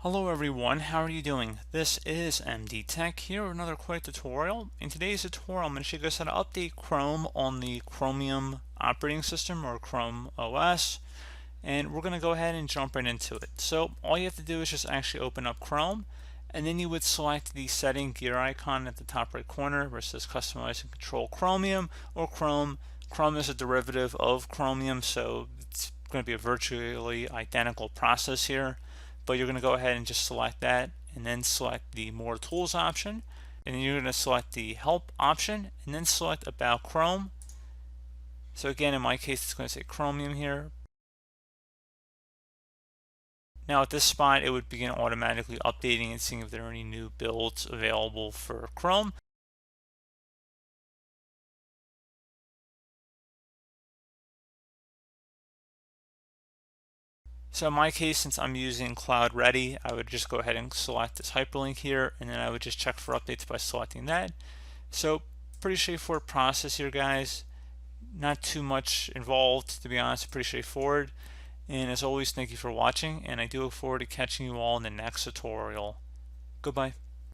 Hello everyone, how are you doing? This is MD Tech here with another quick tutorial. In today's tutorial, I'm going to show you guys how to update Chrome on the Chromium operating system or Chrome OS, and we're going to go ahead and jump right into it. So all you have to do is just actually open up Chrome, and then you would select the setting gear icon at the top right corner where it says Customize and Control Chromium or Chrome. Chrome is a derivative of Chromium, so it's going to be a virtually identical process here. But you're going to go ahead and just select that and then select the More Tools option, and then you're going to select the Help option and then select About Chrome. So again, in my case, it's going to say Chromium here. Now at this spot, it would begin automatically updating and seeing if there are any new builds available for Chrome. So in my case, since I'm using Cloud Ready, I would just go ahead and select this hyperlink here, and then I would just check for updates by selecting that. So pretty straightforward process here, guys. Not too much involved, to be honest, pretty straightforward. And as always, thank you for watching, and I do look forward to catching you all in the next tutorial. Goodbye.